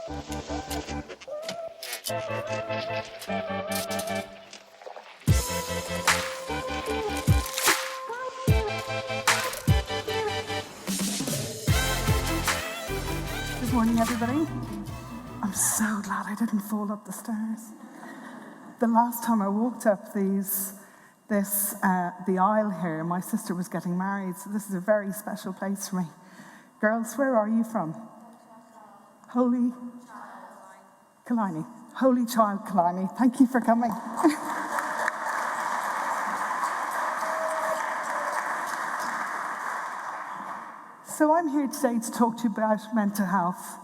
Good morning, everybody. I'm so glad I didn't fall up the stairs. The last time I walked up the aisle here, my sister was getting married, so this is a very special place for me. Girls, where are you from? Holy Killiney. Holy Child Killiney. Thank you for coming. So I'm here today to talk to you about mental health.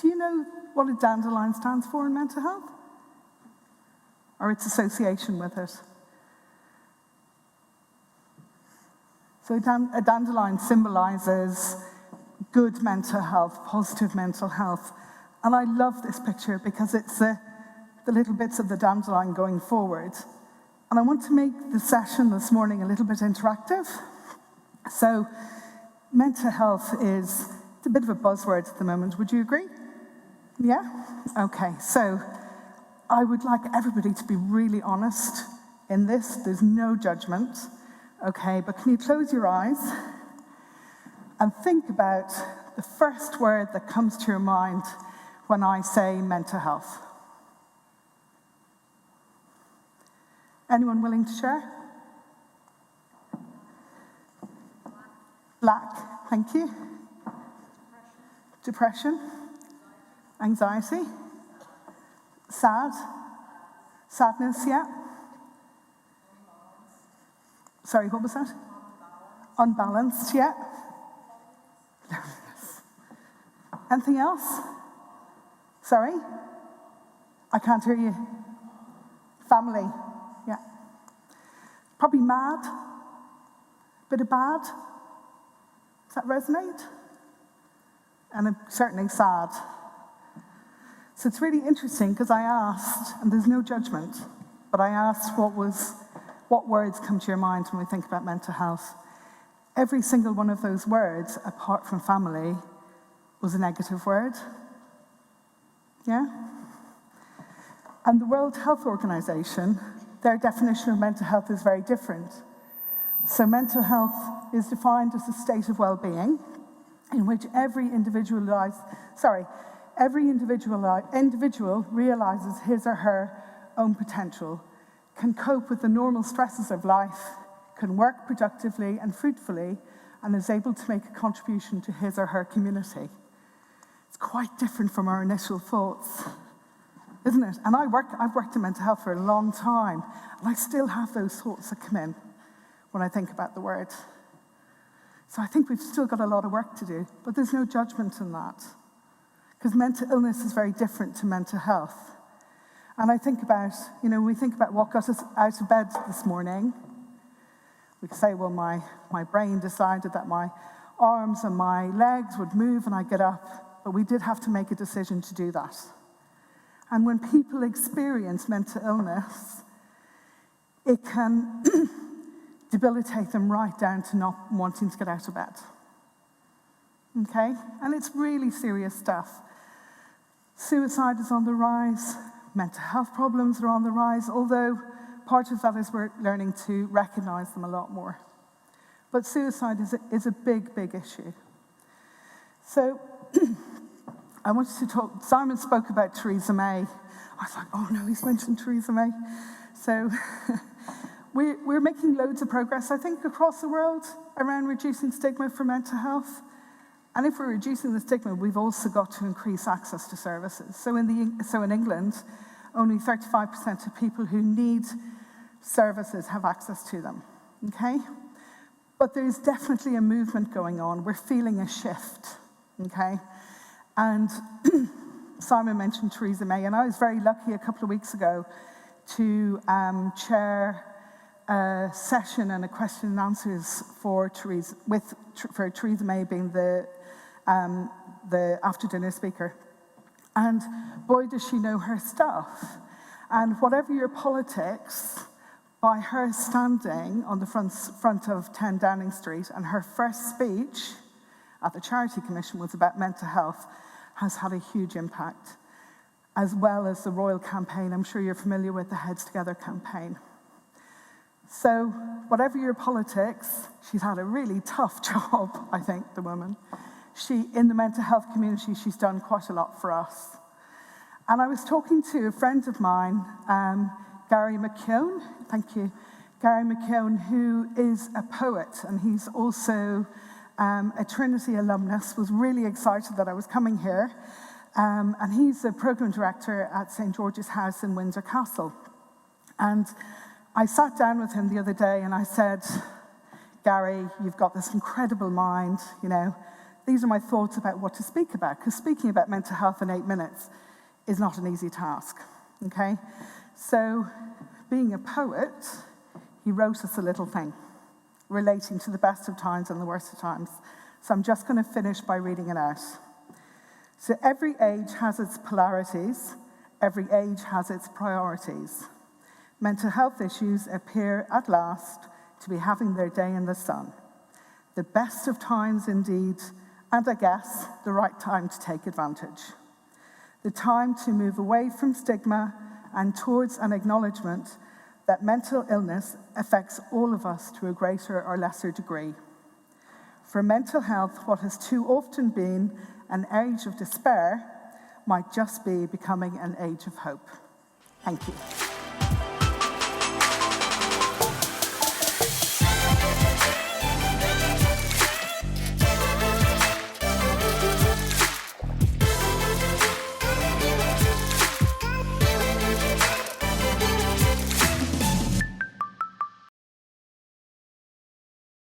Do you know what a dandelion stands for in mental health? Or its association with it? So a dandelion symbolises good mental health, positive mental health. And I love this picture because it's the little bits of the dandelion going forward. And I want to make the session this morning a little bit interactive. So mental health it's a bit of a buzzword at the moment. Would you agree? Yeah? Okay, so I would like everybody to be really honest in this. There's no judgment, okay? But can you close your eyes and think about the first word that comes to your mind when I say mental health? Anyone willing to share? Black, thank you. Depression. Anxiety. Sadness, yeah. Sorry, what was that? Unbalanced, yeah. Loneliness. Anything else? Sorry? I can't hear you. Family, yeah. Probably mad. Bit of bad. Does that resonate? And certainly sad. So it's really interesting because I asked, and there's no judgment, but I asked what words come to your mind when we think about mental health. Every single one of those words, apart from family, was a negative word. Yeah? And the World Health Organization, their definition of mental health is very different. So mental health is defined as a state of well-being in which every individual realizes his or her own potential, can cope with the normal stresses of life, can work productively and fruitfully, and is able to make a contribution to his or her community. It's quite different from our initial thoughts, isn't it? And I've worked in mental health for a long time, and I still have those thoughts that come in when I think about the word. So I think we've still got a lot of work to do, but there's no judgment in that. Because mental illness is very different to mental health. And I think about, when we think about what got us out of bed this morning, we could say, well, my brain decided that my arms and my legs would move and I'd get up, but we did have to make a decision to do that. And when people experience mental illness, it can debilitate them right down to not wanting to get out of bed. Okay? And it's really serious stuff. Suicide is on the rise. Mental health problems are on the rise, although part of that is we're learning to recognize them a lot more. But suicide is a big, big issue. So I wanted to talk, Simon spoke about Theresa May. I was like, oh no, he's mentioned Theresa May. So we're making loads of progress, I think, across the world around reducing stigma for mental health. And if we're reducing the stigma, we've also got to increase access to services. So in England, only 35% of people who need services have access to them, okay? But there's definitely a movement going on. We're feeling a shift, okay? And Simon mentioned Theresa May, and I was very lucky a couple of weeks ago to chair a session and a question and answers for Theresa May being the after-dinner speaker. And boy, does she know her stuff. And whatever your politics, by her standing on the front of 10 Downing Street, and her first speech at the Charity Commission was about mental health, has had a huge impact, as well as the Royal campaign. I'm sure you're familiar with the Heads Together campaign. So whatever your politics, she's had a really tough job, I think, the woman. In the mental health community, she's done quite a lot for us. And I was talking to a friend of mine, Gary McKeown, thank you, Gary McKeown, who is a poet, and he's also a Trinity alumnus, was really excited that I was coming here. And he's a program director at St. George's House in Windsor Castle. And I sat down with him the other day and I said, Gary, you've got this incredible mind, these are my thoughts about what to speak about, because speaking about mental health in 8 minutes is not an easy task, okay? So, being a poet, he wrote us a little thing relating to the best of times and the worst of times. So I'm just going to finish by reading it out. So every age has its polarities, every age has its priorities. Mental health issues appear at last to be having their day in the sun. The best of times indeed, and I guess the right time to take advantage. The time to move away from stigma and towards an acknowledgement that mental illness affects all of us to a greater or lesser degree. For mental health, what has too often been an age of despair might just be becoming an age of hope. Thank you.